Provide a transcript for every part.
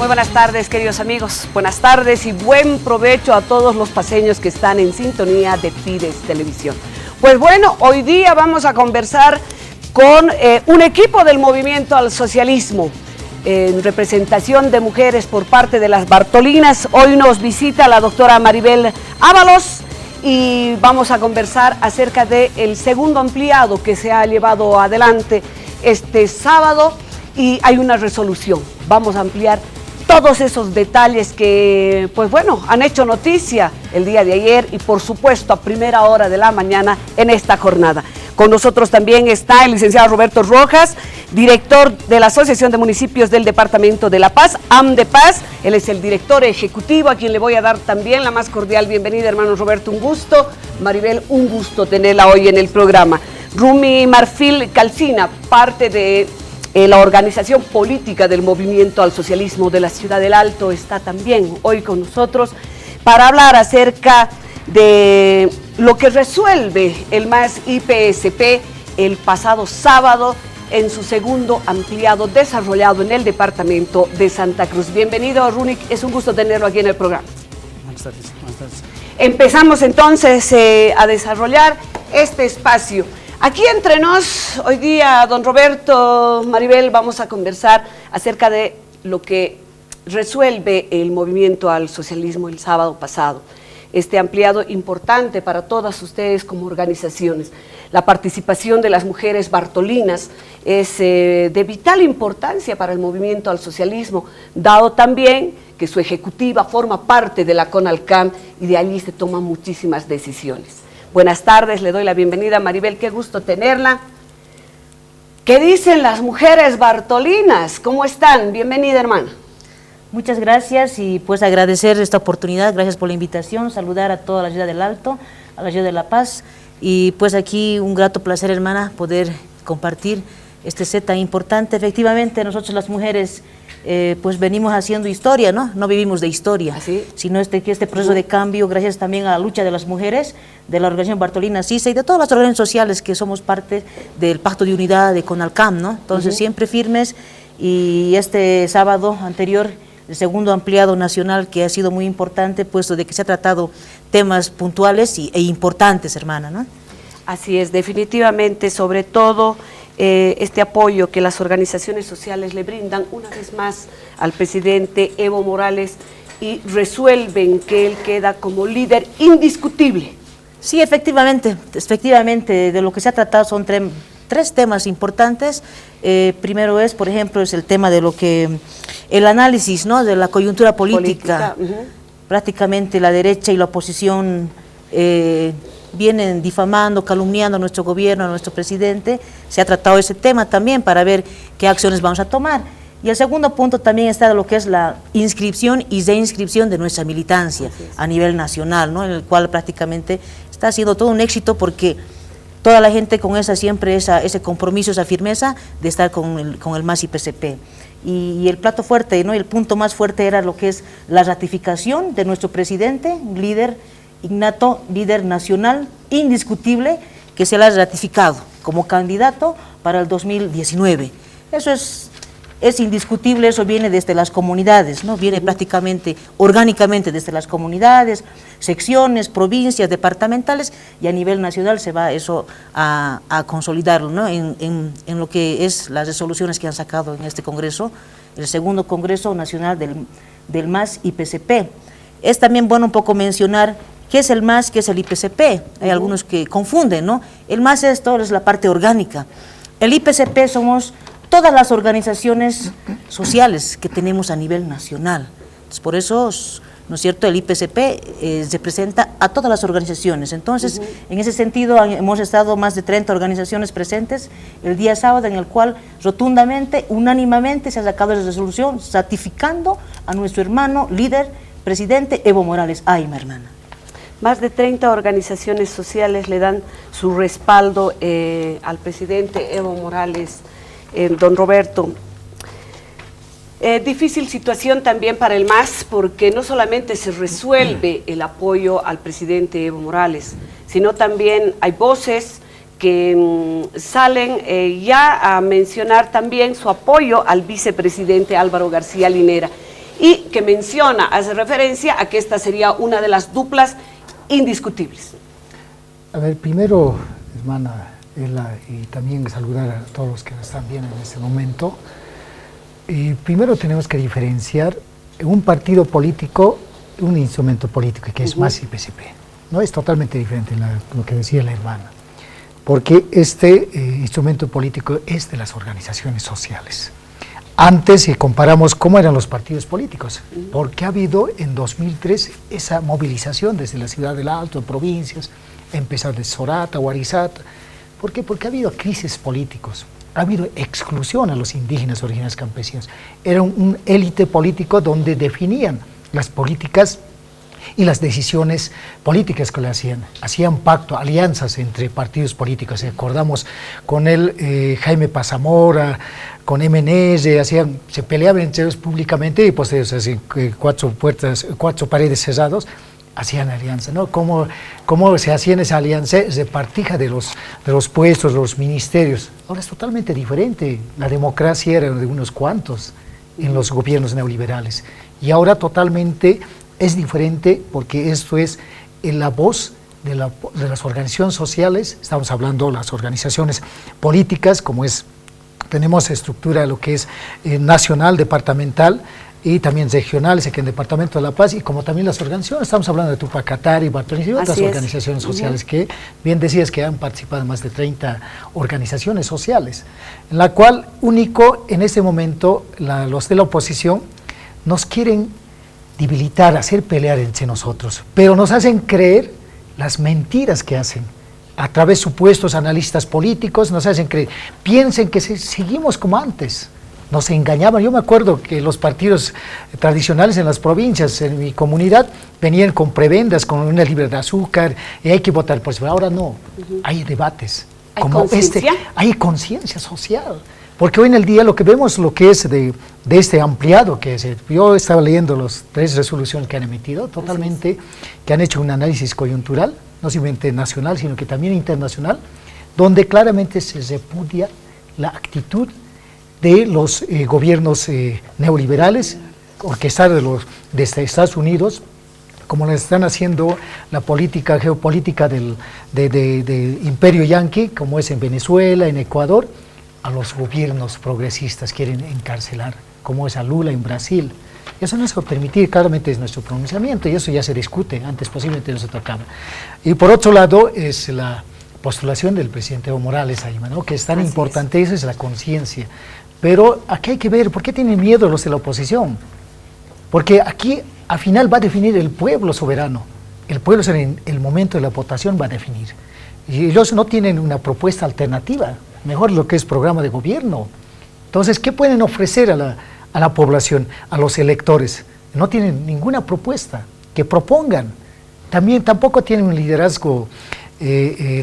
buenas tardes, queridos amigos. Buenas tardes y buen provecho a todos los paseños que están en sintonía de Fides Televisión. Pues bueno, hoy día vamos a conversar con un equipo del Movimiento al Socialismo, en representación de mujeres por parte de las Bartolinas. Hoy nos visita la doctora Maribel Ábalos y vamos a conversar acerca del segundo ampliado que se ha llevado adelante este sábado y hay una resolución. Vamos a ampliar todos esos detalles que, pues bueno, han hecho noticia el día de ayer y por supuesto a primera hora de la mañana en esta jornada. Con nosotros también está el licenciado Roberto Rojas, director de la Asociación de Municipios del Departamento de La Paz, AMDEPAZ. Él es el director ejecutivo, a quien le voy a dar también la más cordial bienvenida, hermano Roberto, un gusto. Maribel, un gusto tenerla hoy en el programa. Rumi Marfil Calcina, parte de la organización política del Movimiento al Socialismo de la Ciudad del Alto, está también hoy con nosotros para hablar acerca de lo que resuelve el MAS IPSP el pasado sábado en su segundo ampliado desarrollado en el departamento de Santa Cruz. Bienvenido, Runik, es un gusto tenerlo aquí en el programa. Buenas tardes. Empezamos entonces a desarrollar este espacio. Aquí entre nos, hoy día, don Roberto, Maribel, vamos a conversar acerca de lo que resuelve el Movimiento al Socialismo el sábado pasado. Este ampliado importante para todas ustedes como organizaciones. La participación de las mujeres bartolinas es de vital importancia para el Movimiento al Socialismo, dado también que su ejecutiva forma parte de la CONALCAM y de allí se toman muchísimas decisiones. Buenas tardes, le doy la bienvenida a Maribel, qué gusto tenerla. ¿Qué dicen las mujeres bartolinas? ¿Cómo están? Bienvenida, hermana. Muchas gracias y pues agradecer esta oportunidad, gracias por la invitación, saludar a toda la ciudad del Alto, a la ciudad de La Paz y pues aquí un grato placer, hermana, poder compartir este set tan importante. Efectivamente, nosotros las mujeres pues venimos haciendo historia, ¿no? No vivimos de historia, ¿así? Sino este proceso de cambio, gracias también a la lucha de las mujeres, de la organización Bartolina CISA y de todas las organizaciones sociales que somos parte del Pacto de Unidad de CONALCAM, ¿no? Entonces siempre firmes y este sábado anterior, el segundo ampliado nacional que ha sido muy importante, puesto de que se ha tratado temas puntuales e importantes, hermana, ¿no? Así es, definitivamente, sobre todo este apoyo que las organizaciones sociales le brindan una vez más al presidente Evo Morales y resuelven que él queda como líder indiscutible. Sí, efectivamente, de lo que se ha tratado son tres temas importantes. Primero es, por ejemplo, es el tema de lo que, el análisis, ¿no?, de la coyuntura política. Prácticamente la derecha y la oposición vienen difamando, calumniando a nuestro gobierno, a nuestro presidente. Se ha tratado ese tema también para ver qué acciones vamos a tomar. Y el segundo punto también está lo que es la inscripción y reinscripción de nuestra militancia a nivel nacional, ¿no?, en el cual prácticamente está siendo todo un éxito porque toda la gente con siempre ese compromiso, esa firmeza de estar con el MAS IPSP. Y el plato fuerte, ¿no?, el punto más fuerte era lo que es la ratificación de nuestro presidente, líder innato, líder nacional, indiscutible, que se le ha ratificado como candidato para el 2019. Eso es indiscutible, eso viene desde las comunidades, ¿no? Viene prácticamente, orgánicamente desde las comunidades, secciones, provincias, departamentales, y a nivel nacional se va eso a consolidarlo, ¿no?, en lo que es las resoluciones que han sacado en este Congreso, el segundo Congreso Nacional del MAS IPSP. Es también bueno un poco mencionar qué es el MAS, qué es el IPSP. Hay algunos que confunden, ¿no? El MAS es la parte orgánica. El IPSP somos todas las organizaciones sociales que tenemos a nivel nacional. Entonces, por eso, ¿no es cierto?, el IPSP representa a todas las organizaciones. Entonces, en ese sentido, hemos estado más de 30 organizaciones presentes el día sábado, en el cual rotundamente, unánimemente, se ha sacado esa resolución ratificando a nuestro hermano líder, presidente Evo Morales. Ay, mi hermana. Más de 30 organizaciones sociales le dan su respaldo al presidente Evo Morales. Don Roberto, difícil situación también para el MAS porque no solamente se resuelve el apoyo al presidente Evo Morales, sino también hay voces que salen ya a mencionar también su apoyo al vicepresidente Álvaro García Linera. Y que menciona, hace referencia a que esta sería una de las duplas indiscutibles. A ver, primero, hermana Ela, y también saludar a todos los que nos están viendo en este momento. Primero tenemos que diferenciar un partido político, un instrumento político, que es más el PSP. No es totalmente diferente lo que decía la hermana, porque este instrumento político es de las organizaciones sociales. Antes, si comparamos cómo eran los partidos políticos, porque ha habido en 2003 esa movilización desde la ciudad del Alto, provincias, empezar de Sorata, Huarizata. ¿Por qué? Porque ha habido crisis políticos, ha habido exclusión a los indígenas, originarios campesinos. Era un élite político donde definían las políticas y las decisiones políticas que le hacían pacto, alianzas entre partidos políticos. Recordamos con él Jaime Pazamora, con MNS, se peleaban entre ellos públicamente y pues así, cuatro paredes cerrados, hacían alianza, ¿no? ¿Cómo se hacían esa alianza? Se partija de los puestos, los ministerios. Ahora es totalmente diferente. La democracia era de unos cuantos en los gobiernos neoliberales. Y ahora totalmente es diferente porque esto es la voz de las organizaciones sociales. Estamos hablando de las organizaciones políticas, como tenemos estructura lo que es nacional, departamental, y también regionales, aquí en el Departamento de La Paz, y como también las organizaciones, estamos hablando de Tupac Katari, Bartolini y otras organizaciones sociales que, bien decías, que han participado en más de 30 organizaciones sociales, en la cual único en este momento los de la oposición nos quieren debilitar, hacer pelear entre nosotros, pero nos hacen creer las mentiras que hacen, a través de supuestos analistas políticos, nos hacen creer, piensen que seguimos como antes. Nos engañaban. Yo me acuerdo que los partidos tradicionales en las provincias, en mi comunidad, venían con prebendas, con una libra de azúcar, y hay que votar por eso. Ahora no, hay debates. ¿Hay conciencia? Hay conciencia social. Porque hoy en el día lo que vemos, lo que es de este ampliado, yo estaba leyendo las 3 resoluciones que han emitido, totalmente, que han hecho un análisis coyuntural, no solamente nacional, sino que también internacional, donde claramente se repudia la actitud de los gobiernos neoliberales, orquestados desde Estados Unidos, como lo están haciendo la política geopolítica del imperio yanqui, como es en Venezuela, en Ecuador, a los gobiernos progresistas quieren encarcelar, como es a Lula en Brasil. Eso no se va a permitir, claramente es nuestro pronunciamiento, y eso ya se discute, antes posiblemente no se tocaba. Y por otro lado, es la postulación del presidente Evo Morales, ¿no? Que es tan importante, esa es la conciencia. Pero aquí hay que ver, ¿por qué tienen miedo los de la oposición? Porque aquí, al final, va a definir el pueblo soberano. El pueblo en el momento de la votación va a definir. Y ellos no tienen una propuesta alternativa, mejor lo que es programa de gobierno. Entonces, ¿qué pueden ofrecer a la población, a los electores? No tienen ninguna propuesta que propongan. Tampoco tienen un liderazgo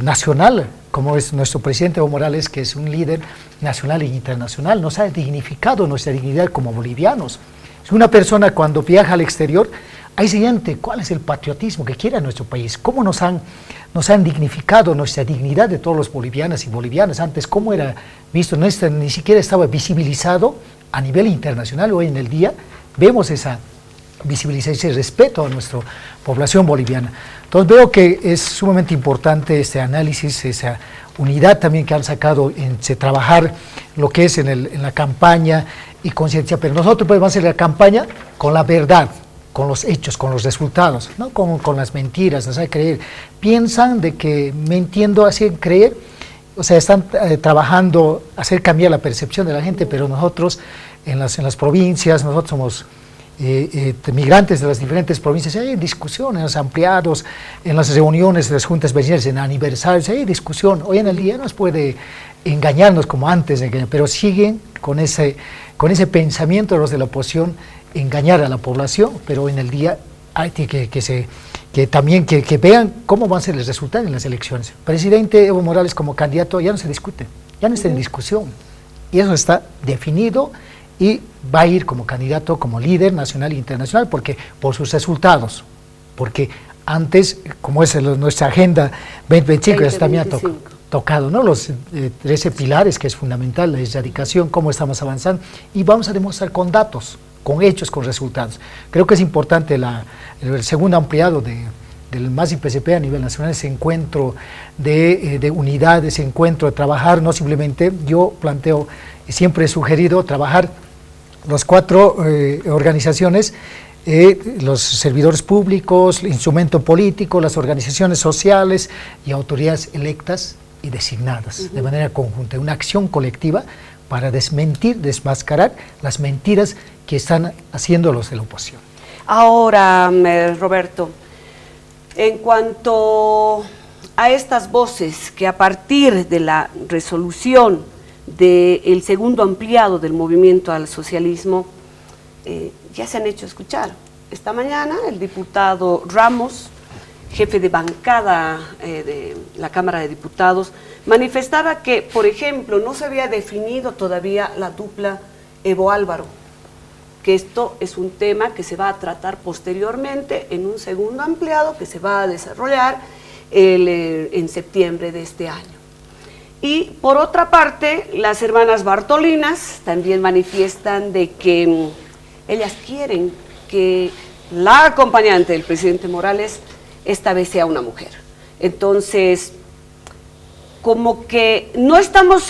nacional, como es nuestro presidente Evo Morales, que es un líder nacional e internacional. Nos ha dignificado nuestra dignidad como bolivianos. Es una persona cuando viaja al exterior, ahí se siente cuál es el patriotismo que quiere nuestro país, cómo nos han dignificado nuestra dignidad de todos los bolivianos y bolivianas. Antes, cómo era visto, ni siquiera estaba visibilizado a nivel internacional. Hoy en el día vemos esa visibilización, ese respeto a nuestra población boliviana. Entonces veo que es sumamente importante este análisis, esa unidad también que han sacado en trabajar lo que es en la campaña y conciencia, pero nosotros podemos hacer la campaña con la verdad, con los hechos, con los resultados, no con las mentiras, nos hacen creer. Piensan de que mintiendo hacen creer, o sea, están trabajando, hacer cambiar la percepción de la gente, pero nosotros en las provincias, nosotros somos migrantes de las diferentes provincias, hay discusión en los ampliados, en las reuniones de las juntas vecinales, en aniversarios, hay discusión. Hoy en el día no se puede engañarnos como antes, pero siguen con ese pensamiento de los de la oposición, engañar a la población, pero hoy en el día hay que también vean cómo van a ser los resultados en las elecciones. Presidente Evo Morales como candidato ya no se discute, ya no está en discusión, y eso está definido, y va a ir como candidato, como líder nacional e internacional, porque por sus resultados, porque antes, como es nuestra agenda 2025, ya también ha tocado, ¿no? Los 13 pilares, que es fundamental, la erradicación, cómo estamos avanzando, y vamos a demostrar con datos con hechos, con resultados. Creo que es importante el segundo ampliado del MAS IPCP a nivel nacional, ese encuentro de unidad, ese encuentro de trabajar, no simplemente, yo planteo, siempre he sugerido trabajar los 4 organizaciones, los servidores públicos, el instrumento político, las organizaciones sociales y autoridades electas y designadas, de manera conjunta, una acción colectiva para desmentir, desmascarar las mentiras que están haciendo los de la oposición. Ahora, Roberto, en cuanto a estas voces que a partir de la resolución del segundo ampliado del movimiento al socialismo ya se han hecho escuchar. Esta mañana el diputado Ramos, jefe de bancada de la Cámara de Diputados, manifestaba que, por ejemplo, no se había definido todavía la dupla Evo Álvaro, que esto es un tema que se va a tratar posteriormente en un segundo ampliado que se va a desarrollar en septiembre de este año. Y por otra parte, las hermanas Bartolinas también manifiestan de que ellas quieren que la acompañante del presidente Morales esta vez sea una mujer. Entonces, como que no estamos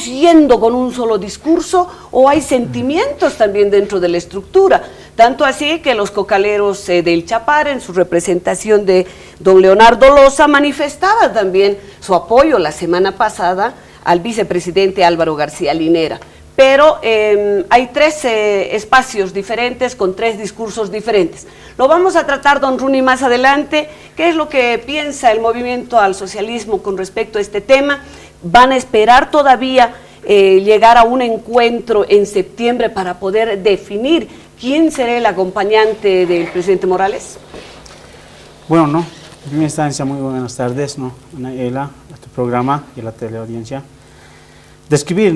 yendo con un solo discurso, o hay sentimientos también dentro de la estructura. Tanto así que los cocaleros del Chapar, en su representación de don Leonardo Loza, manifestaban también su apoyo la semana pasada al vicepresidente Álvaro García Linera. Pero hay 3 espacios diferentes con 3 discursos diferentes. Lo vamos a tratar, don Runi, más adelante. ¿Qué es lo que piensa el movimiento al socialismo con respecto a este tema? ¿Van a esperar todavía llegar a un encuentro en septiembre para poder definir quién será el acompañante del presidente Morales? Bueno, en primera instancia, muy buenas tardes, a tu programa y a la teleaudiencia. Describir,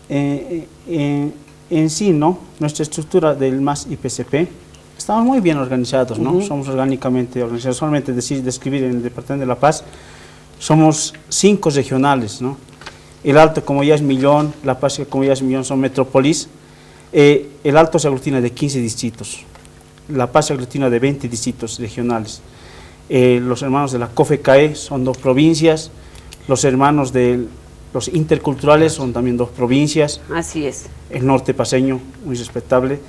en sí, nuestra estructura del MAS IPCP, estamos muy bien organizados, Somos orgánicamente organizados. Solamente describir en el Departamento de La Paz, somos 5 regionales, El Alto, como ya es millón, La Paz, como ya es millón, son metrópolis. El Alto se aglutina de 15 distritos, La Paz se aglutina de 20 distritos regionales. Los hermanos de la COFECAE son 2 provincias, los hermanos de los interculturales son también 2 provincias. Así es. El norte paseño, muy respetable.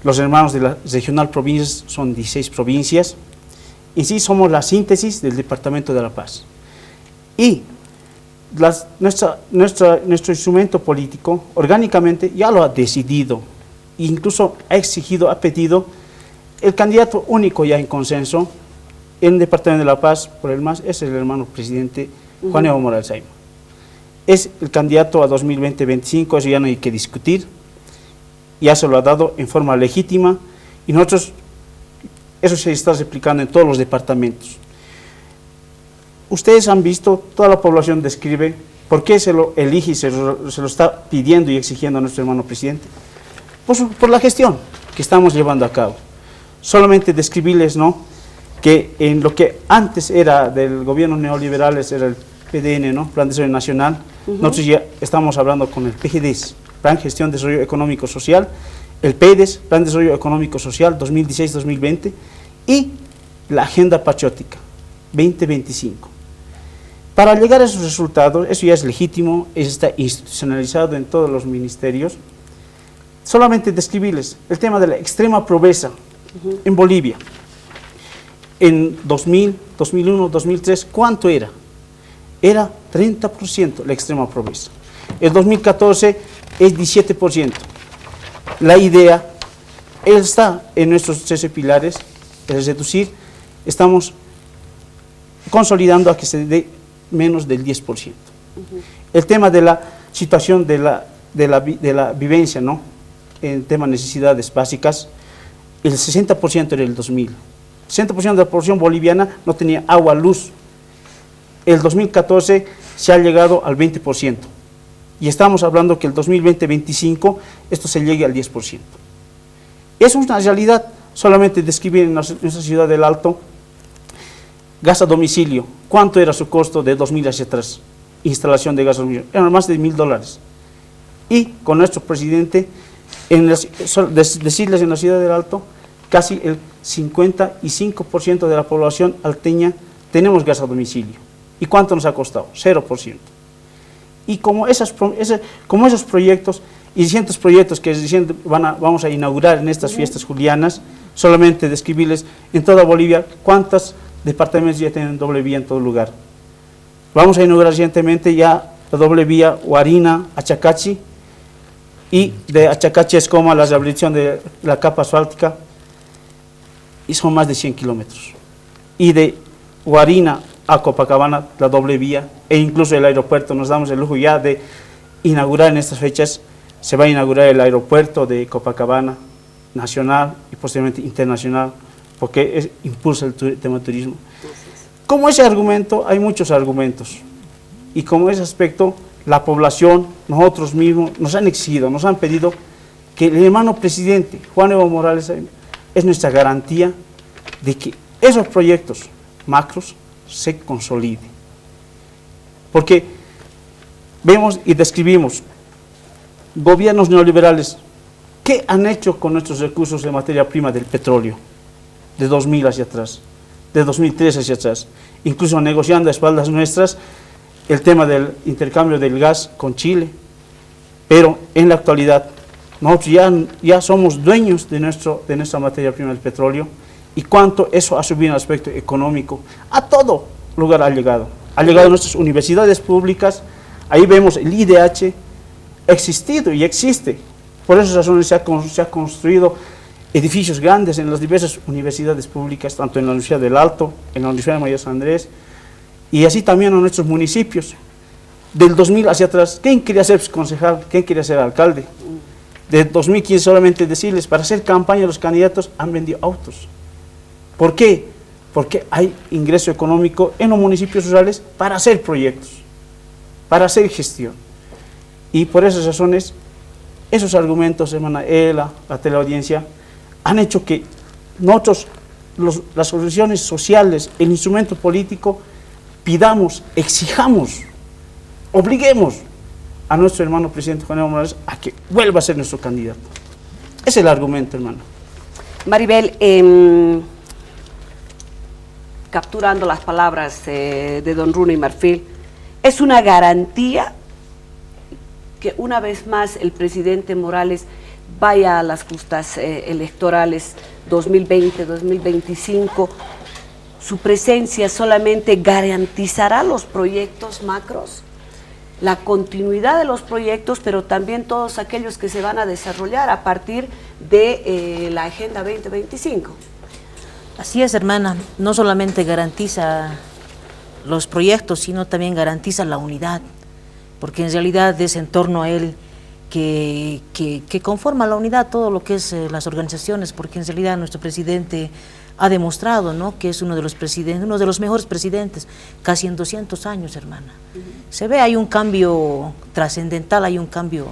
Los hermanos de la regional provincias son 16 provincias. En sí somos la síntesis del Departamento de La Paz. Y nuestro instrumento político orgánicamente ya lo ha decidido, incluso ha exigido, ha pedido el candidato único ya en consenso en el Departamento de La Paz por el MAS, es el hermano presidente Juan Evo Morales Ayma. Es el candidato a 2020-25, eso ya no hay que discutir, ya se lo ha dado en forma legítima y nosotros, eso se está replicando en todos los departamentos. Ustedes han visto, toda la población describe por qué se lo elige y se lo está pidiendo y exigiendo a nuestro hermano presidente. Pues por la gestión que estamos llevando a cabo. Solamente describirles, que en lo que antes era del gobierno neoliberales, era el PDN, Plan de Desarrollo Nacional, nosotros ya estamos hablando con el PGDES, Plan de Gestión de Desarrollo Económico Social, el PEDES, Plan de Desarrollo Económico Social 2016-2020, y la Agenda Patriótica 2025. Para llegar a esos resultados, eso ya es legítimo, está institucionalizado en todos los ministerios. Solamente describirles el tema de la extrema pobreza en Bolivia. En 2000, 2001, 2003, ¿cuánto era? Era 30% la extrema pobreza. El 2014 es 17%. La idea está en nuestros 13 pilares, es reducir, estamos consolidando a que se dé menos del 10%. El tema de la situación de la vivencia, en tema de necesidades básicas, el 60% era el 2000. El 60% de la población boliviana no tenía agua, luz. El 2014 se ha llegado al 20%. Y estamos hablando que el 2020-25 esto se llegue al 10%. Eso es una realidad. Solamente describir en nuestra ciudad del Alto, gas a domicilio, ¿cuánto era su costo de 2000 hacia atrás? Instalación de gas a domicilio, eran más de $1000. Y con nuestro presidente decirles en la ciudad del Alto, casi el 55% de la población alteña tenemos gas a domicilio. ¿Y cuánto nos ha costado? 0%. Y como esos proyectos y cientos proyectos que vamos a inaugurar en estas fiestas julianas, solamente describirles en toda Bolivia cuántos departamentos ya tienen doble vía en todo lugar. Vamos a inaugurar recientemente ya la doble vía Huarina-Achacachi, y de Achacachi a Escoma la rehabilitación de la capa asfáltica, y son más de 100 kilómetros. Y de Huarina a Copacabana la doble vía, e incluso el aeropuerto. Nos damos el lujo ya de inaugurar en estas fechas, se va a inaugurar el aeropuerto de Copacabana nacional y posteriormente internacional, porque impulsa el tema del turismo. Como ese argumento, hay muchos argumentos, y como ese aspecto, la población, nosotros mismos, nos han exigido, nos han pedido que el hermano presidente, Juan Evo Morales, es nuestra garantía de que esos proyectos macros se consoliden. Porque vemos y describimos gobiernos neoliberales, ¿qué han hecho con nuestros recursos de materia prima del petróleo? De 2000 hacia atrás, de 2003 hacia atrás, incluso negociando a espaldas nuestras el tema del intercambio del gas con Chile, pero en la actualidad nosotros ya somos dueños de nuestra materia prima del petróleo, y cuánto eso ha subido en el aspecto económico, a todo lugar ha llegado a nuestras universidades públicas. Ahí vemos el IDH existido y existe, por esas razones se ha construido edificios grandes en las diversas universidades públicas, tanto en la Universidad del Alto, en la Universidad de Mayor San Andrés, y así también en nuestros municipios. Del 2000 hacia atrás, ¿quién quería ser concejal? ¿Quién quería ser alcalde? De 2015 solamente decirles, para hacer campaña los candidatos han vendido autos. ¿Por qué? Porque hay ingreso económico en los municipios rurales para hacer proyectos, para hacer gestión. Y por esas razones, esos argumentos, hermana Ela, la teleaudiencia, han hecho que nosotros, las soluciones sociales, el instrumento político, pidamos, exijamos, obliguemos a nuestro hermano presidente Juan Evo Morales a que vuelva a ser nuestro candidato. Ese es el argumento, hermano. Maribel, capturando las palabras de don Rune Marfil, es una garantía que una vez más el presidente Morales vaya a las justas electorales 2020-2025, su presencia solamente garantizará los proyectos macros, la continuidad de los proyectos, pero también todos aquellos que se van a desarrollar a partir de la Agenda 2025. Así es, hermana, no solamente garantiza los proyectos, sino también garantiza la unidad, porque en realidad es en torno a él que conforma la unidad todo lo que es las organizaciones, porque en realidad nuestro presidente ha demostrado, ¿no?, que es uno de los mejores presidentes, casi en 200 años, hermana. Se ve, hay un cambio trascendental, hay un cambio,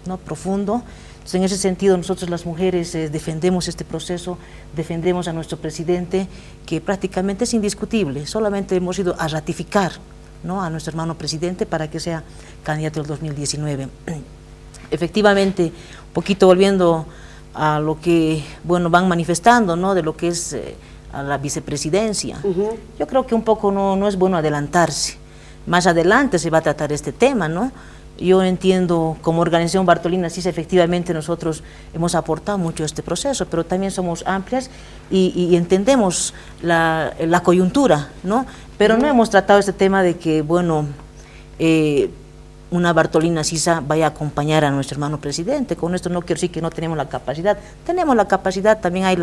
¿no?, profundo. Entonces, en ese sentido, nosotros las mujeres defendemos este proceso, defendemos a nuestro presidente, que prácticamente es indiscutible, solamente hemos ido a ratificar, ¿no?, a nuestro hermano presidente para que sea candidato del 2019. Efectivamente, un poquito volviendo a lo que, bueno, van manifestando, ¿no?, de lo que es a la vicepresidencia. Yo creo que un poco no es bueno adelantarse. Más adelante se va a tratar este tema, ¿no? Yo entiendo, como organización Bartolina Sisa, efectivamente nosotros hemos aportado mucho a este proceso, pero también somos amplias y entendemos la coyuntura, ¿no? Pero no hemos tratado este tema de que, bueno, una Bartolina Sisa vaya a acompañar a nuestro hermano presidente. Con esto no quiero decir que no tenemos la capacidad, tenemos la capacidad, también hay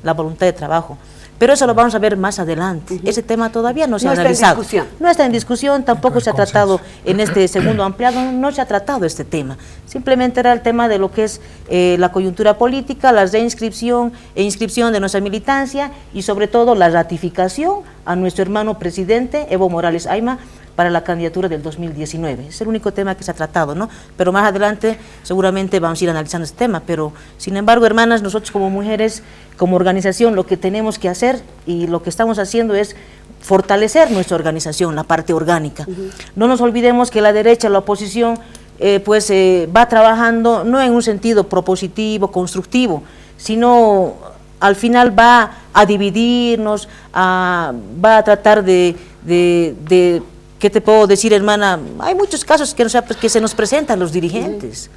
la voluntad de trabajo, pero eso lo vamos a ver más adelante. Ese tema todavía no se ha analizado. No está en discusión, tampoco se ha tratado en este segundo ampliado, no se ha tratado este tema. Simplemente era el tema de lo que es la coyuntura política, la reinscripción e inscripción de nuestra militancia y sobre todo la ratificación a nuestro hermano presidente Evo Morales Ayma para la candidatura del 2019. Es el único tema que se ha tratado, ¿no? Pero más adelante seguramente vamos a ir analizando este tema, pero sin embargo, hermanas, nosotros como mujeres, como organización, lo que tenemos que hacer y lo que estamos haciendo es fortalecer nuestra organización, la parte orgánica. No nos olvidemos que la derecha, la oposición, va trabajando no en un sentido propositivo, constructivo, sino al final va a dividirnos, va a tratar de ¿qué te puedo decir, hermana? Hay muchos casos que se nos presentan los dirigentes.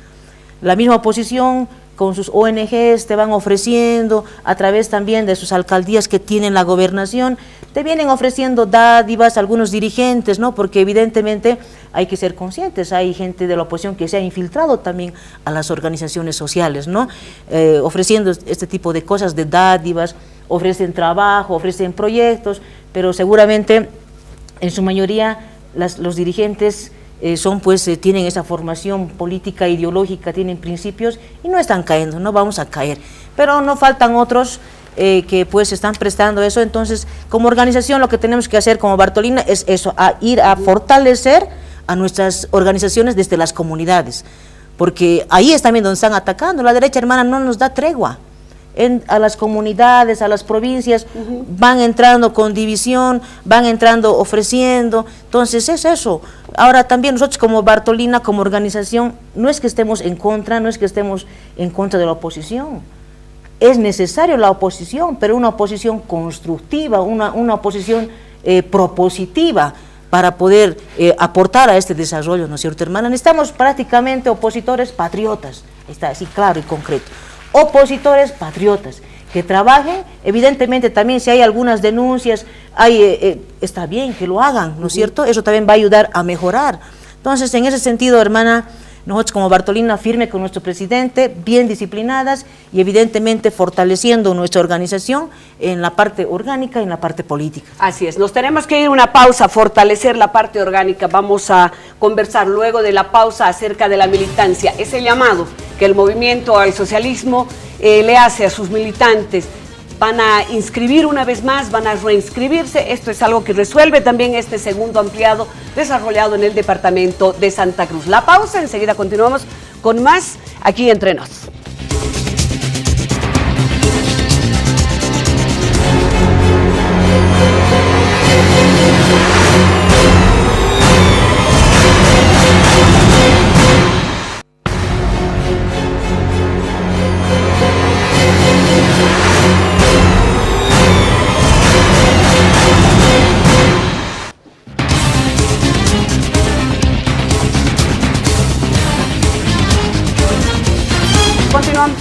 La misma oposición con sus ONGs te van ofreciendo, a través también de sus alcaldías que tienen la gobernación, te vienen ofreciendo dádivas a algunos dirigentes, ¿no? Porque evidentemente hay que ser conscientes, hay gente de la oposición que se ha infiltrado también a las organizaciones sociales, ¿no? Ofreciendo este tipo de cosas, de dádivas, ofrecen trabajo, ofrecen proyectos, pero seguramente en su mayoría los dirigentes tienen esa formación política, ideológica, tienen principios y no están cayendo, no vamos a caer. Pero no faltan otros que pues están prestando eso. Entonces, como organización lo que tenemos que hacer como Bartolina es eso, ir a fortalecer a nuestras organizaciones desde las comunidades, porque ahí es también donde están atacando. La derecha, hermana, no nos da tregua. A las comunidades, a las provincias, van entrando con división, van entrando ofreciendo. Entonces es eso. Ahora también nosotros como Bartolina, como organización, no es que estemos en contra, no es que estemos en contra de la oposición. Es necesario la oposición, pero una oposición constructiva, una oposición propositiva, para poder aportar a este desarrollo, ¿no es cierto, hermana? Necesitamos prácticamente opositores patriotas, está así claro y concreto. Opositores patriotas, que trabajen, evidentemente también si hay algunas denuncias, está bien que lo hagan, ¿no es cierto? Eso también va a ayudar a mejorar. Entonces, en ese sentido, hermana, nosotros como Bartolina firme con nuestro presidente, bien disciplinadas y evidentemente fortaleciendo nuestra organización en la parte orgánica y en la parte política. Así es, nos tenemos que ir a una pausa, fortalecer la parte orgánica. Vamos a conversar luego de la pausa acerca de la militancia, ese llamado que el movimiento al socialismo le hace a sus militantes. Van a inscribir una vez más, van a reinscribirse. Esto es algo que resuelve también este segundo ampliado desarrollado en el departamento de Santa Cruz. La pausa, enseguida continuamos con más aquí Entre Nos.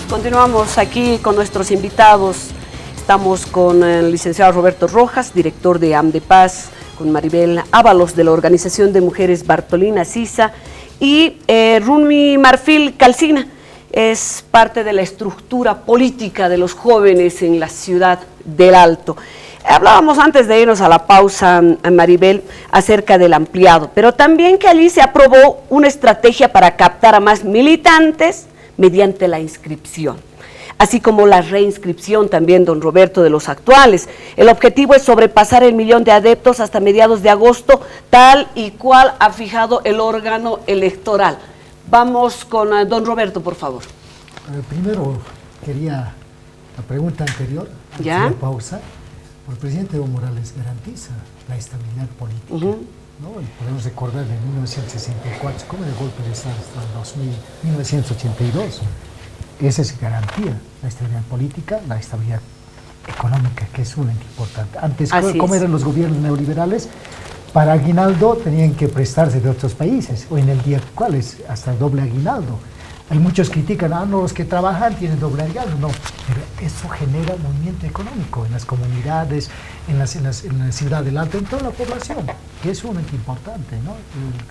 Continuamos aquí con nuestros invitados. Estamos con el licenciado Roberto Rojas, director de AMDEPAZ, con Maribel Ábalos de la Organización de Mujeres Bartolina Sisa y Rumi Marfil Calcina, es parte de la estructura política de los jóvenes en la ciudad del Alto. Hablábamos antes de irnos a la pausa, Maribel, acerca del ampliado, pero también que allí se aprobó una estrategia para captar a más militantes mediante la inscripción, así como la reinscripción también, don Roberto, de los actuales. El objetivo es sobrepasar el 1.000.000 de adeptos hasta mediados de agosto, tal y cual ha fijado el órgano electoral. Vamos con don Roberto, por favor. Primero, quería la pregunta anterior, antes de la pausa. El presidente Evo Morales garantiza la estabilidad política. ¿No? Podemos recordar de 1964, como de golpe de Estado hasta 1982. Esa es garantía, la estabilidad política, la estabilidad económica, que es sumamente importante. Antes, ¿cómo eran los gobiernos neoliberales? Para aguinaldo tenían que prestarse de otros países. Hoy en el día, ¿cuál es? Hasta doble aguinaldo. Hay muchos critican, no, los que trabajan tienen doble aguinaldo. No, pero eso genera movimiento económico en las comunidades, en la ciudad del Alto, en toda la población, que es sumamente importante, ¿no?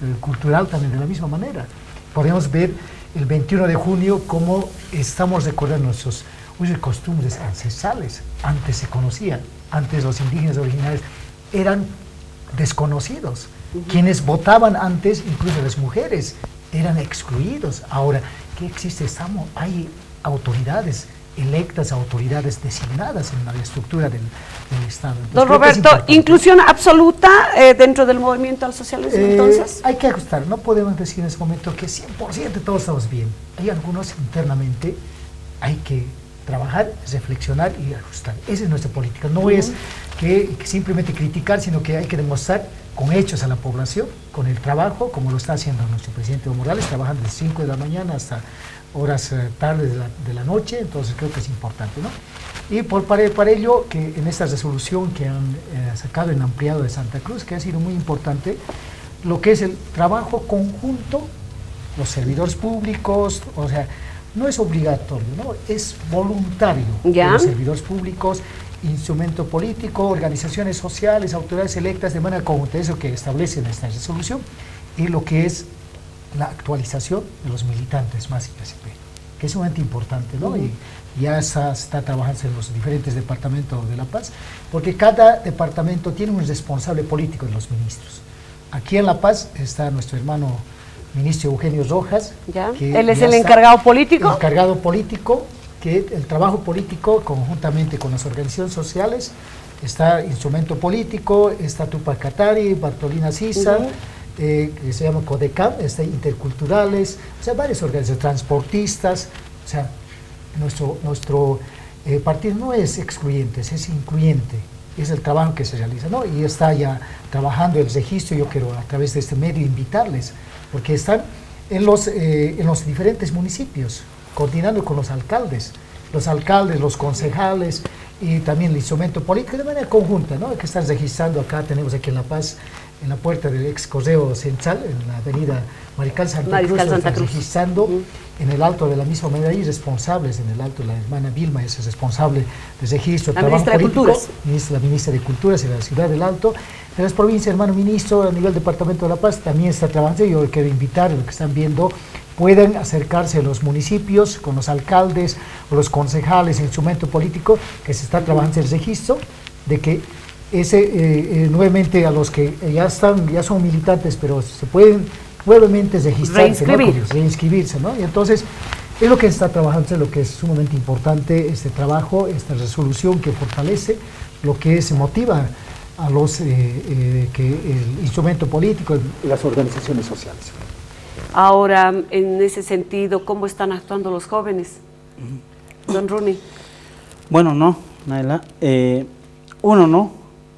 El cultural también de la misma manera. Podemos ver el 21 de junio cómo estamos recordando nuestros costumbres ancestrales. Antes se conocían, antes los indígenas originales eran desconocidos. Quienes votaban antes, incluso las mujeres, eran excluidos. Ahora, ¿qué existe? Hay autoridades electas, autoridades designadas en la estructura del Estado. Entonces, don Roberto, ¿inclusión absoluta dentro del movimiento al socialismo entonces? Hay que ajustar, no podemos decir en este momento que 100% todos estamos bien. Hay algunos internamente, hay que trabajar, reflexionar y ajustar. Esa es nuestra política, no es que simplemente criticar, sino que hay que demostrar con hechos a la población, con el trabajo, como lo está haciendo nuestro presidente Evo Morales, trabajando de 5 de la mañana hasta horas tarde de la noche, entonces creo que es importante, ¿no? Y para ello, que en esta resolución que han sacado en ampliado de Santa Cruz, que ha sido muy importante, lo que es el trabajo conjunto, los servidores públicos, o sea, no es obligatorio, ¿no? Es voluntario. ¿Ya? Los servidores públicos, instrumento político, organizaciones sociales, autoridades electas de manera conjunta, eso que establece en esta resolución, y lo que es la actualización de los militantes más IPCP, que es sumamente importante, ¿no? Y ya está trabajando en los diferentes departamentos de La Paz, porque cada departamento tiene un responsable político de los ministros. Aquí en La Paz está nuestro hermano ministro Eugenio Rojas. ¿Ya? Que ¿Él es ya el está encargado político? Encargado político, que el trabajo político conjuntamente con las organizaciones sociales, está instrumento político, está Tupac Katari, Bartolina Sisa, que se llama CODECAM, está interculturales, o sea, varias organizaciones, transportistas, o sea, nuestro partido no es excluyente, es incluyente, es el trabajo que se realiza, ¿no? Y está ya trabajando el registro. Yo quiero a través de este medio invitarles, porque están en los diferentes municipios, coordinando con los alcaldes, los concejales y también el instrumento político de manera conjunta, ¿no? Que están registrando acá, tenemos aquí en La Paz, en la puerta del ex Correo Central, en la avenida Mariscal Santa Cruz, están registrando en el alto de la misma manera, y responsables en el alto, la hermana Vilma es responsable de registro, la trabajo ministra político, de Culturas. la ministra de Culturas en la ciudad del Alto, en las provincias, hermano ministro, a nivel departamento de La Paz también está trabajando. Yo quiero invitar a los que están viendo, pueden acercarse a los municipios con los alcaldes o los concejales, instrumento político, que se está trabajando el registro, de que nuevamente a los que ya son militantes, pero se pueden nuevamente registrarse, reinscribirse, ¿no? Y entonces es lo que está trabajando, es lo que es sumamente importante, este trabajo, esta resolución que fortalece lo que se motiva a los que el instrumento político y las organizaciones sociales. Ahora, en ese sentido, ¿cómo están actuando los jóvenes? Don Runi. Bueno, no, Naila. Uno, no,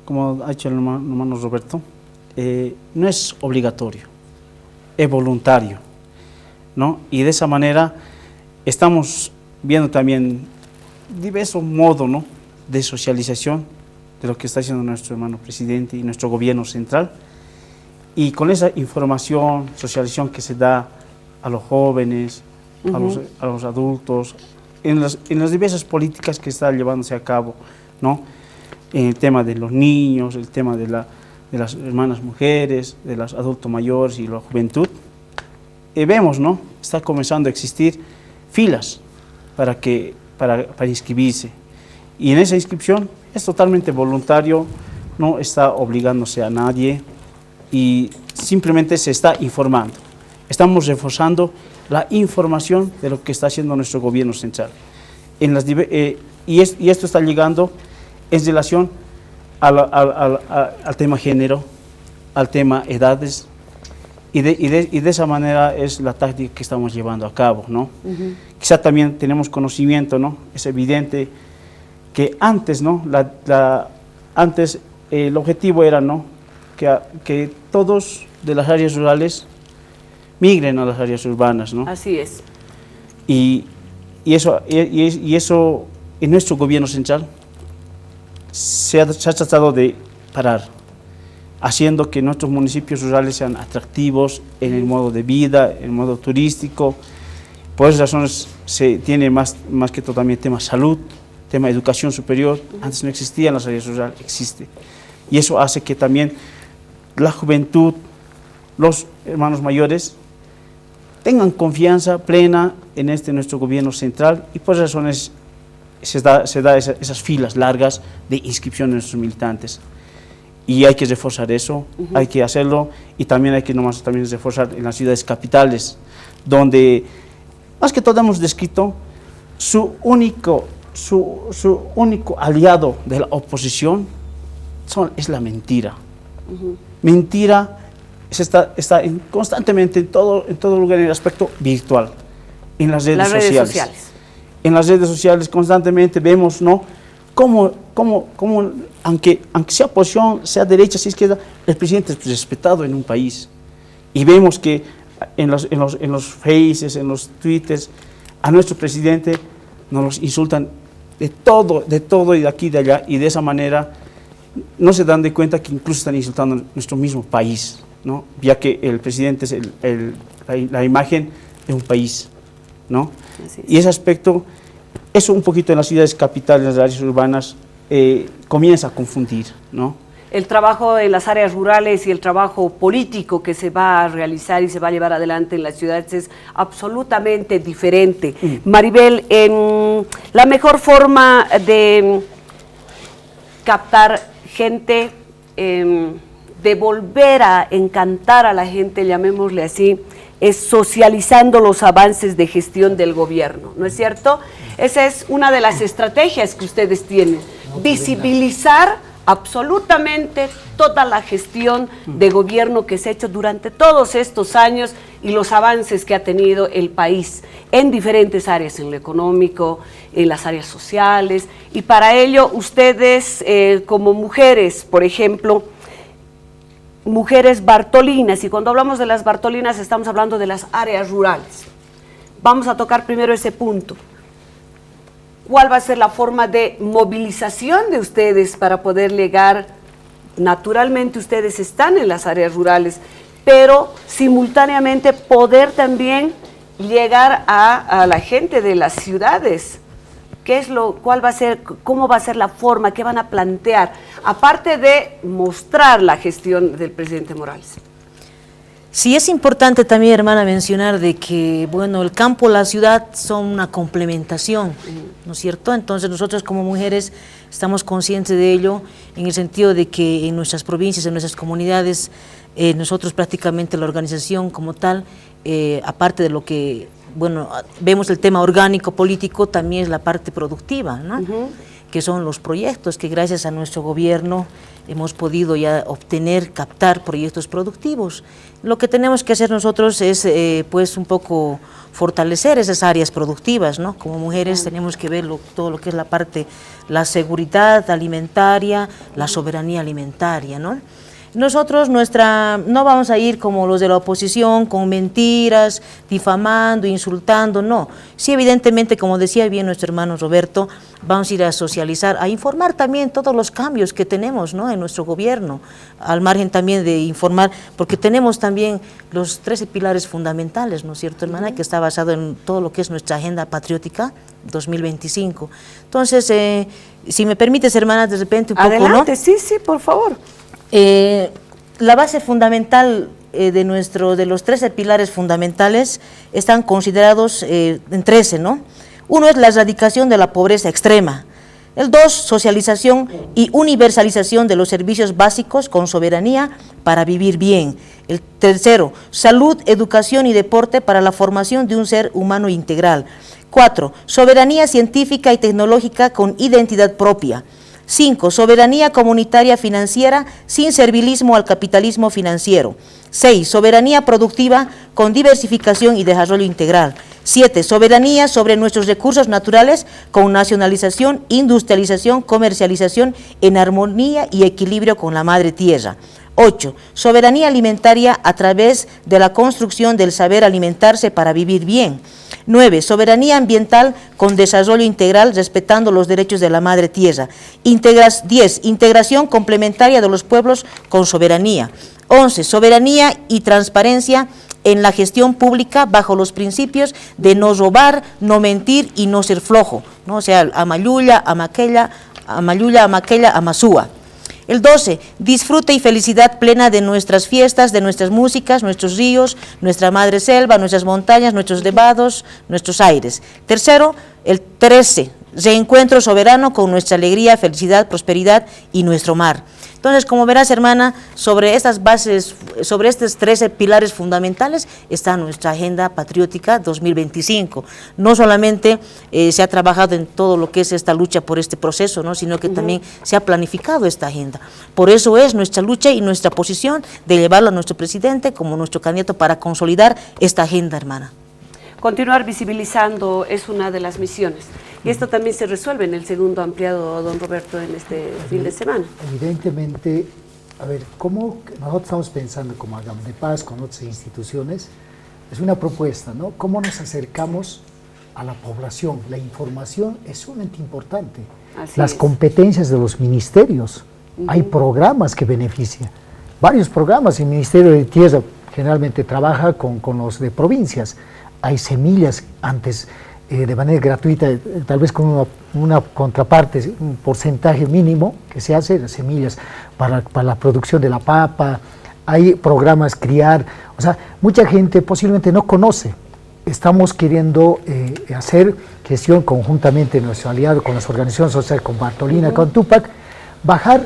como ha dicho el hermano Roberto, no es obligatorio, es voluntario, ¿no? Y de esa manera estamos viendo también diversos modos, ¿no?, de socialización de lo que está haciendo nuestro hermano presidente y nuestro gobierno central. Y con esa información, socialización que se da a los jóvenes, a los adultos, en las diversas políticas que están llevándose a cabo, ¿no? En el tema de los niños, el tema de las hermanas mujeres, de los adultos mayores y la juventud, vemos, ¿no?, está comenzando a existir filas para inscribirse. Y en esa inscripción es totalmente voluntario, no está obligándose a nadie, y simplemente se está informando. Estamos reforzando la información de lo que está haciendo nuestro gobierno central. Y esto está llegando en relación al tema género, al tema edades, y de esa manera es la táctica que estamos llevando a cabo, ¿no? Quizá también tenemos conocimiento, ¿no? Es evidente que antes, ¿no?, antes el objetivo era, ¿no?, que todos de las áreas rurales migren a las áreas urbanas, ¿no? Así es. Y eso en nuestro gobierno central se ha tratado de parar, haciendo que nuestros municipios rurales sean atractivos en el modo de vida, en el modo turístico. Por esas razones se tiene más que todo también tema salud, tema educación superior. Antes no existía en las áreas rurales, existe. Y eso hace que también la juventud, los hermanos mayores, tengan confianza plena en nuestro gobierno central, y por esas razones se da esas filas largas de inscripción de nuestros militantes. Y hay que reforzar eso, hay que hacerlo, y también hay que también reforzar en las ciudades capitales, donde más que todo hemos descrito su único aliado de la oposición es la mentira. Mentira está constantemente en todo lugar, en el aspecto virtual, en las redes sociales. En las redes sociales constantemente vemos, ¿no?, cómo aunque sea oposición, sea derecha, sea izquierda, el presidente es respetado en un país. Y vemos que en los faces, en los twitters, a nuestro presidente nos los insultan de todo y de aquí y de allá, y de esa manera no se dan de cuenta que incluso están insultando nuestro mismo país, ¿no? Ya que el presidente es la imagen de un país, ¿no? Y ese aspecto, eso un poquito en las ciudades capitales, en las áreas urbanas, comienza a confundir, ¿no? El trabajo en las áreas rurales y el trabajo político que se va a realizar y se va a llevar adelante en las ciudades es absolutamente diferente. Maribel, la mejor forma de captar gente, de volver a encantar a la gente, llamémosle así, es socializando los avances de gestión del gobierno, ¿no es cierto? Esa es una de las estrategias que ustedes tienen, visibilizar absolutamente toda la gestión de gobierno que se ha hecho durante todos estos años y los avances que ha tenido el país en diferentes áreas, en lo económico, en las áreas sociales, y para ello ustedes como mujeres, por ejemplo, mujeres bartolinas, y cuando hablamos de las bartolinas estamos hablando de las áreas rurales. Vamos a tocar primero ese punto. ¿Cuál va a ser la forma de movilización de ustedes para poder llegar? Naturalmente ustedes están en las áreas rurales, pero simultáneamente poder también llegar a la gente de las ciudades. ¿Cuál va a ser, cómo va a ser la forma, qué van a plantear, aparte de mostrar la gestión del presidente Morales? Sí, es importante también, hermana, mencionar de que, bueno, el campo y la ciudad son una complementación, ¿no es cierto? Entonces nosotros como mujeres estamos conscientes de ello, en el sentido de que en nuestras provincias, en nuestras comunidades, nosotros prácticamente la organización como tal, aparte de lo que, bueno, vemos el tema orgánico político, también es la parte productiva, ¿no? Que son los proyectos que gracias a nuestro gobierno hemos podido ya obtener, captar proyectos productivos. Lo que tenemos que hacer nosotros es pues un poco fortalecer esas áreas productivas, ¿no? Como mujeres tenemos que ver todo lo que es la parte, la seguridad alimentaria, la soberanía alimentaria, ¿no? Nosotros no vamos a ir como los de la oposición, con mentiras, difamando, insultando, no. Sí, evidentemente, como decía bien nuestro hermano Roberto, vamos a ir a socializar, a informar también todos los cambios que tenemos, ¿no?, en nuestro gobierno, al margen también de informar, porque tenemos también los 13 pilares fundamentales, ¿no es cierto, hermana?, que está basado en todo lo que es nuestra agenda patriótica 2025. Entonces, si me permites, hermana, de repente un poco, ¿no? Adelante, sí, por favor. La base fundamental de los 13 pilares fundamentales están considerados en 13, ¿no? Uno es la erradicación de la pobreza extrema. El 2, socialización y universalización de los servicios básicos con soberanía para vivir bien. El 3, salud, educación y deporte para la formación de un ser humano integral. 4, soberanía científica y tecnológica con identidad propia. 5, soberanía comunitaria financiera sin servilismo al capitalismo financiero. 6, soberanía productiva con diversificación y desarrollo integral. 7, soberanía sobre nuestros recursos naturales con nacionalización, industrialización, comercialización en armonía y equilibrio con la madre tierra. 8, soberanía alimentaria a través de la construcción del saber alimentarse para vivir bien. 9, soberanía ambiental con desarrollo integral respetando los derechos de la madre tierra. 10, integración complementaria de los pueblos con soberanía. 11, soberanía y transparencia en la gestión pública bajo los principios de no robar, no mentir y no ser flojo, ¿no? O sea, amayulla, amaquella, amasúa. El 12, disfrute y felicidad plena de nuestras fiestas, de nuestras músicas, nuestros ríos, nuestra madre selva, nuestras montañas, nuestros nevados, nuestros aires. Tercero, el 13, reencuentro soberano con nuestra alegría, felicidad, prosperidad y nuestro mar. Entonces, como verás, hermana, sobre estas bases, sobre estos 13 pilares fundamentales está nuestra Agenda Patriótica 2025. No solamente se ha trabajado en todo lo que es esta lucha por este proceso, ¿no?, sino que también se ha planificado esta agenda. Por eso es nuestra lucha y nuestra posición de llevarlo a nuestro presidente como nuestro candidato para consolidar esta agenda, hermana. Continuar visibilizando es una de las misiones. Y esto también se resuelve en el segundo ampliado, don Roberto, en este fin de semana. Evidentemente, a ver, ¿cómo nosotros estamos pensando como Hagamos de Paz con otras instituciones? Es una propuesta, ¿no? ¿Cómo nos acercamos a la población? La información es sumamente importante. Las competencias de los ministerios. Hay programas que benefician. Varios programas. El Ministerio de Tierra generalmente trabaja con los de provincias. Hay semillas antes de manera gratuita, tal vez con una contraparte, un porcentaje mínimo que se hace de semillas para la producción de la papa. Hay programas criar, o sea, mucha gente posiblemente no conoce. Estamos queriendo hacer gestión conjuntamente nuestro aliado con las organizaciones sociales, con Bartolina, con Tupac, bajar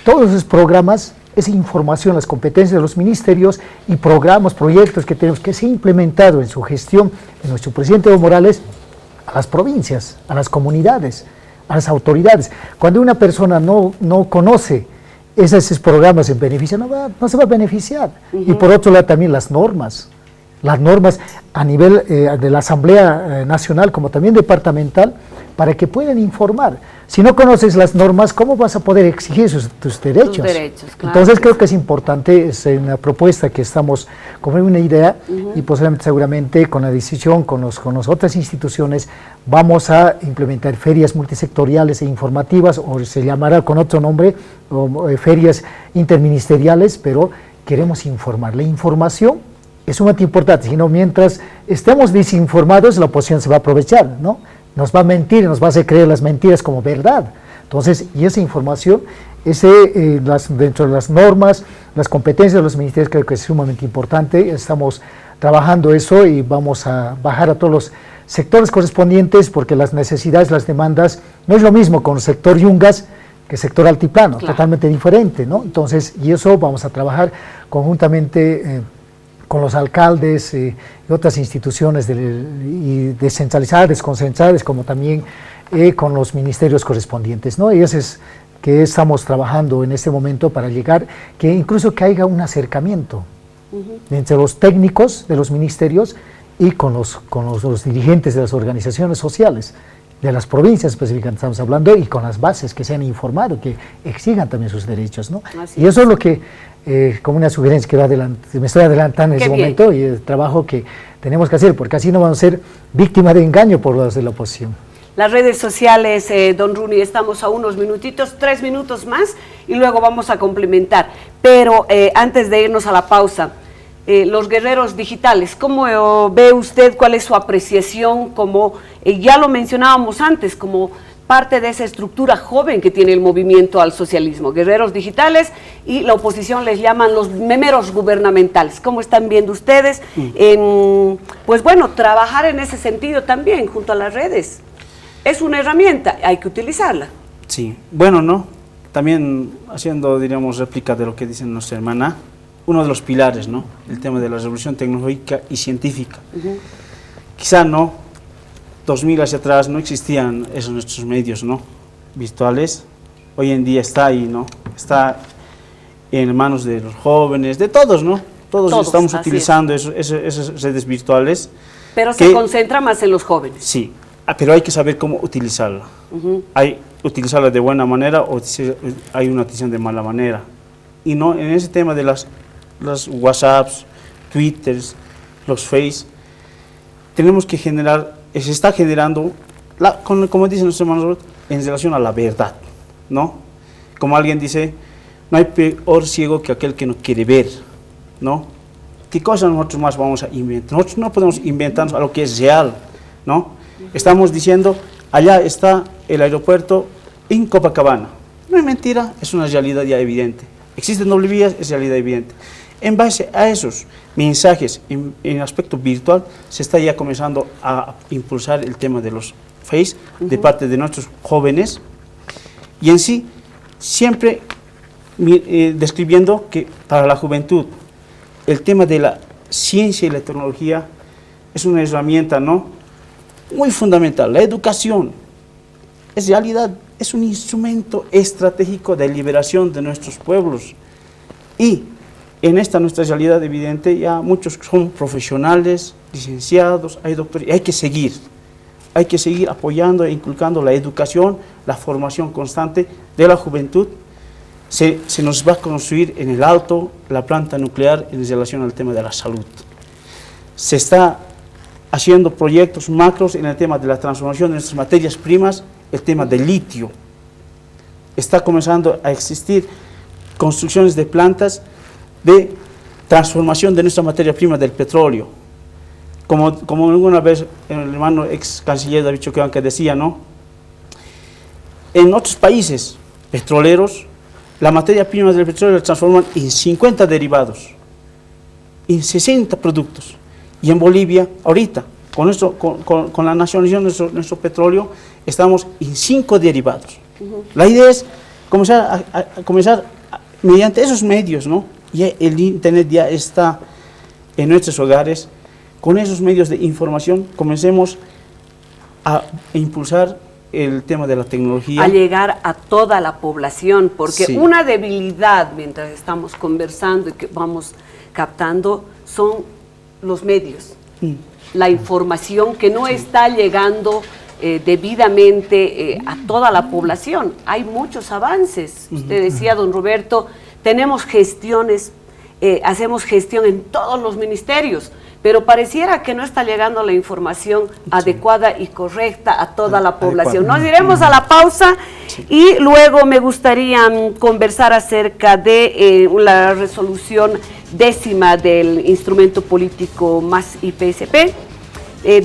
todos esos programas, esa información, las competencias de los ministerios y programas, proyectos que tenemos que ser implementados en su gestión de nuestro presidente Evo Morales a las provincias, a las comunidades, a las autoridades. Cuando una persona no conoce esos programas en beneficio, no se va a beneficiar. Y por otro lado también las normas a nivel de la Asamblea Nacional como también departamental, para que puedan informar. Si no conoces las normas, ¿cómo vas a poder exigir tus derechos? Tus derechos, claro. Entonces creo que es importante, es una propuesta que estamos como una idea y posiblemente seguramente con la decisión, con las otras instituciones, vamos a implementar ferias multisectoriales e informativas, o se llamará con otro nombre, ferias interministeriales, pero queremos informar. La información es sumamente importante, sino mientras estemos desinformados, la oposición se va a aprovechar, ¿no? Nos va a mentir, nos va a hacer creer las mentiras como verdad. Entonces, y esa información, dentro de las normas, las competencias de los ministerios, creo que es sumamente importante. Estamos trabajando eso y vamos a bajar a todos los sectores correspondientes, porque las necesidades, las demandas, no es lo mismo con el sector Yungas que el sector Altiplano, claro, totalmente diferente, ¿no? Entonces, y eso vamos a trabajar conjuntamente con los alcaldes y otras instituciones y descentralizadas, desconcentradas, como también con los ministerios correspondientes, ¿no? Y eso es que estamos trabajando en este momento para llegar, que incluso que haya un acercamiento entre los técnicos de los ministerios y con los dirigentes de las organizaciones sociales, de las provincias específicamente estamos hablando, y con las bases que se han informado, que exijan también sus derechos, ¿no? Y eso es lo que, como una sugerencia que me estoy adelantando en ese momento, y el trabajo que tenemos que hacer, porque así no vamos a ser víctimas de engaño por los de la oposición. Las redes sociales, don Runi, estamos a unos minutitos, 3 minutos más, y luego vamos a complementar. Pero antes de irnos a la pausa, los guerreros digitales, ¿cómo ve usted? ¿Cuál es su apreciación? Como ya lo mencionábamos antes, como parte de esa estructura joven que tiene el movimiento al socialismo, guerreros digitales, y la oposición les llaman los memeros gubernamentales. ¿Cómo están viendo ustedes? Pues bueno, trabajar en ese sentido también, junto a las redes. Es una herramienta, hay que utilizarla. Sí, bueno, ¿no? También haciendo, diríamos, réplica de lo que dice nuestra hermana, uno de los pilares, ¿no? El tema de la revolución tecnológica y científica. Quizá no, 2000 hacia atrás no existían esos nuestros medios, ¿no? Virtuales. Hoy en día está ahí, ¿no? Está en manos de los jóvenes, de todos, ¿no? Todos estamos utilizando esas redes virtuales. Pero se concentra más en los jóvenes. Sí, pero hay que saber cómo utilizarla. Hay utilizarla de buena manera o hay una utilización de mala manera. Y no en ese tema de las WhatsApps, Twitters, los Face, tenemos que generar, se está generando, como dicen nuestros hermanos, en relación a la verdad, ¿no? Como alguien dice, no hay peor ciego que aquel que no quiere ver, ¿no? ¿Qué cosas nosotros más vamos a inventar? Nosotros no podemos inventarnos a lo que es real, ¿no? Estamos diciendo, allá está el aeropuerto en Copacabana. No es mentira, es una realidad ya evidente. Existen doble vías, es realidad evidente. En base a esos mensajes en aspecto virtual, se está ya comenzando a impulsar el tema de los Face de parte de nuestros jóvenes, y en sí, siempre describiendo que para la juventud, el tema de la ciencia y la tecnología es una herramienta, ¿no?, muy fundamental. La educación es realidad, es un instrumento estratégico de liberación de nuestros pueblos, y en esta nuestra realidad evidente ya muchos son profesionales, licenciados, hay doctores, y hay que seguir hay que seguir apoyando e inculcando la educación, la formación constante de la juventud. Se nos va a construir en el Alto la planta nuclear en relación al tema de la salud. Se está haciendo proyectos macros en el tema de la transformación de nuestras materias primas, el tema del litio. Está comenzando a existir construcciones de plantas de transformación de nuestra materia prima del petróleo. Como alguna vez el hermano ex canciller David Choquehuanca decía, ¿no? En otros países petroleros, la materia prima del petróleo la transforman en 50 derivados, en 60 productos. Y en Bolivia, ahorita, con la nacionalización de nuestro petróleo, estamos en 5 derivados. La idea es comenzar mediante esos medios, ¿no? Ya el Internet ya está en nuestros hogares. Con esos medios de información comencemos a impulsar el tema de la tecnología. A llegar a toda la población, porque sí, una debilidad mientras estamos conversando y que vamos captando son los medios, la información que no está llegando debidamente a toda la población. Hay muchos avances, usted decía, don Roberto, tenemos gestiones, hacemos gestión en todos los ministerios, pero pareciera que no está llegando la información adecuada y correcta a toda la población. Nos iremos a la pausa y luego me gustaría conversar acerca de la resolución 10ª del instrumento político más IPSP,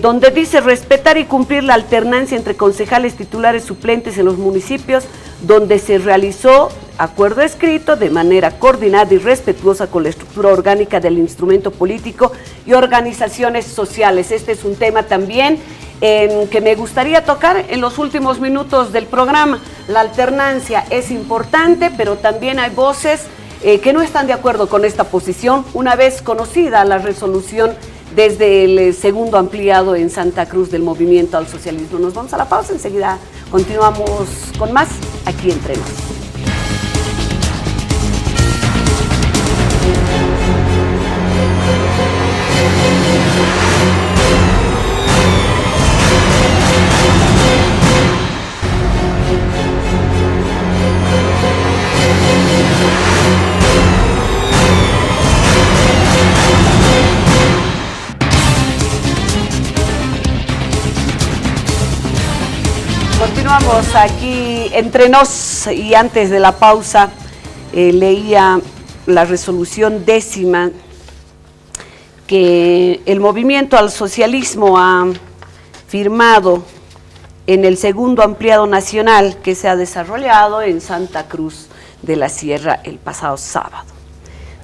donde dice respetar y cumplir la alternancia entre concejales titulares suplentes en los municipios donde se realizó acuerdo escrito de manera coordinada y respetuosa con la estructura orgánica del instrumento político y organizaciones sociales. Este es un tema también que me gustaría tocar en los últimos minutos del programa. La alternancia es importante, pero también hay voces que no están de acuerdo con esta posición, una vez conocida la resolución desde el segundo ampliado en Santa Cruz del Movimiento al Socialismo. Nos vamos a la pausa, enseguida continuamos con más aquí Entre Nos. Continuamos aquí Entre Nos y antes de la pausa leía la resolución 10ª que el Movimiento al Socialismo ha firmado en el segundo ampliado nacional que se ha desarrollado en Santa Cruz de la Sierra el pasado sábado.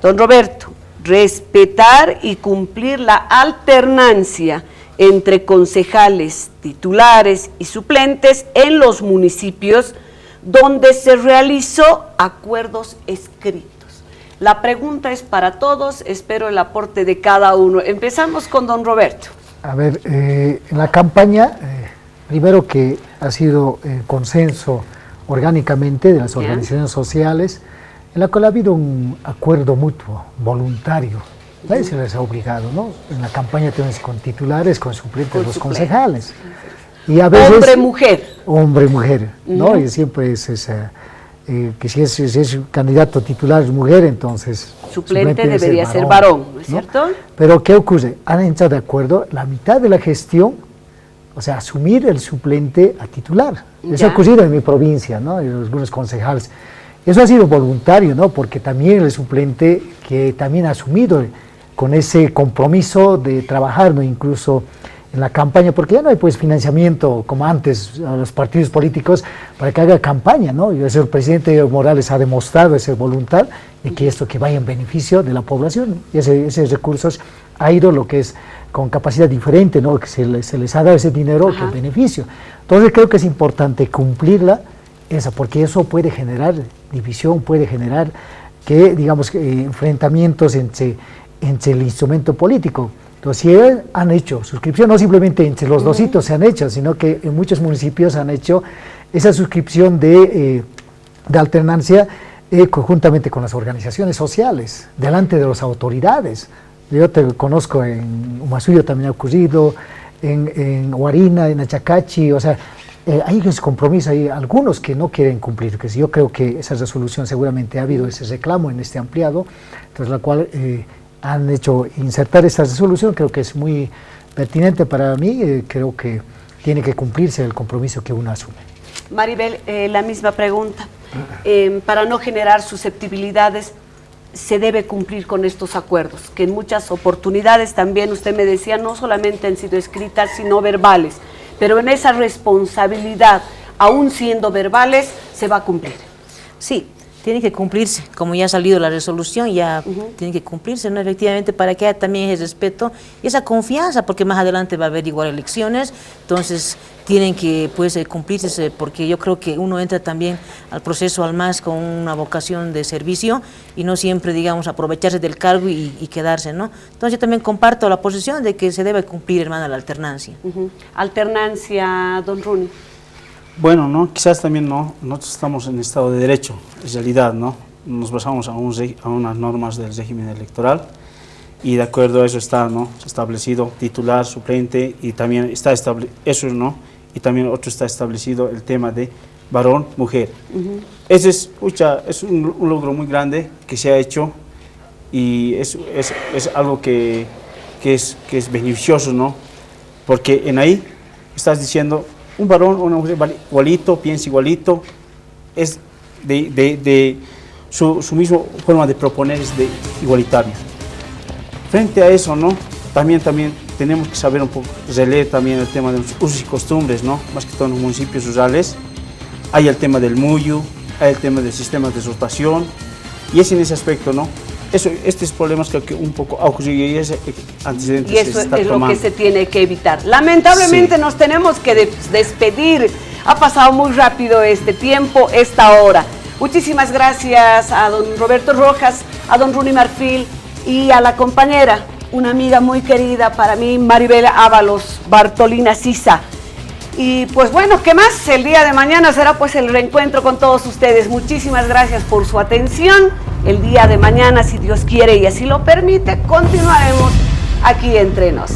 Don Roberto, respetar y cumplir la alternancia entre concejales titulares y suplentes en los municipios donde se realizó acuerdos escritos. La pregunta es para todos, espero el aporte de cada uno. Empezamos con don Roberto. A ver, en la campaña, primero que ha sido consenso orgánicamente de las organizaciones sociales, en la cual ha habido un acuerdo mutuo, voluntario. Nadie se les ha obligado, ¿no? En la campaña tenemos con titulares, con suplentes, los concejales. Y a veces, hombre-mujer. Hombre-mujer, ¿no? Y siempre es esa, que si es candidato titular es mujer, entonces suplente debería ser varón, ¿no es cierto? Pero ¿qué ocurre? Han entrado de acuerdo la mitad de la gestión, o sea, asumir el suplente a titular. Eso ha ocurrido en mi provincia, ¿no? En algunos concejales. Eso ha sido voluntario, ¿no? Porque también el suplente que también ha asumido con ese compromiso de trabajar, ¿no? Incluso en la campaña, porque ya no hay pues financiamiento como antes a los partidos políticos para que haga campaña, ¿no? Y el presidente Evo Morales ha demostrado esa voluntad de que esto que vaya en beneficio de la población, y esos recursos ha ido lo que es con capacidad diferente, ¿no? Que se les ha dado ese dinero que es beneficio. Entonces creo que es importante cumplirla, porque eso puede generar división, puede generar que, digamos, enfrentamientos entre el instrumento político. Entonces, si han hecho suscripción, no simplemente entre los dositos se han hecho, sino que en muchos municipios han hecho esa suscripción de alternancia conjuntamente con las organizaciones sociales, delante de las autoridades. Yo te conozco, en Humasuyo también ha ocurrido, en Huarina, en Achacachi, o sea, hay ese compromiso, hay algunos que no quieren cumplir, que yo creo que esa resolución seguramente ha habido ese reclamo en este ampliado, tras la cual han hecho insertar esta resolución, creo que es muy pertinente para mí, creo que tiene que cumplirse el compromiso que uno asume. Maribel, la misma pregunta. Para no generar susceptibilidades, se debe cumplir con estos acuerdos, que en muchas oportunidades también usted me decía, no solamente han sido escritas, sino verbales, pero en esa responsabilidad, aún siendo verbales, se va a cumplir. Sí, tiene que cumplirse, como ya ha salido la resolución, ya tiene que cumplirse, ¿no? Efectivamente, para que haya también ese respeto y esa confianza, porque más adelante va a haber igual elecciones, entonces tienen que pues cumplirse, porque yo creo que uno entra también al proceso al MAS con una vocación de servicio y no siempre, digamos, aprovecharse del cargo y quedarse, ¿no? Entonces yo también comparto la posición de que se debe cumplir, hermana, la alternancia. Alternancia, don Runi. Bueno, ¿no? Quizás también no, nosotros estamos en Estado de Derecho, en realidad, ¿no? Nos basamos a unas normas del régimen electoral y de acuerdo a eso está, ¿no? Establecido titular, suplente y también está eso, ¿no? Y también otro está establecido el tema de varón, mujer. Ese es un logro muy grande que se ha hecho y es algo que es beneficioso, ¿no? Porque en ahí estás diciendo un varón o una mujer igualito, piensa igualito, es su misma forma de proponer es igualitaria. Frente a eso, ¿no? También tenemos que saber un poco, releer también el tema de los usos y costumbres, ¿no? Más que todo en los municipios rurales. Hay el tema del MUYU, hay el tema del sistema de rotación, y es en ese aspecto, ¿no? Estos problemas que un poco ha ocurrido y ese antecedente y eso es lo que se tiene que evitar. Lamentablemente sí, nos tenemos que despedir. Ha pasado muy rápido este tiempo, esta hora. Muchísimas gracias a don Roberto Rojas, a don Runi Marfil y a la compañera, una amiga muy querida para mí, Maribel Ábalos Bartolina Sisa. Y pues bueno, ¿qué más? El día de mañana será pues el reencuentro con todos ustedes. Muchísimas gracias por su atención. El día de mañana, si Dios quiere y así lo permite, continuaremos aquí entre nos.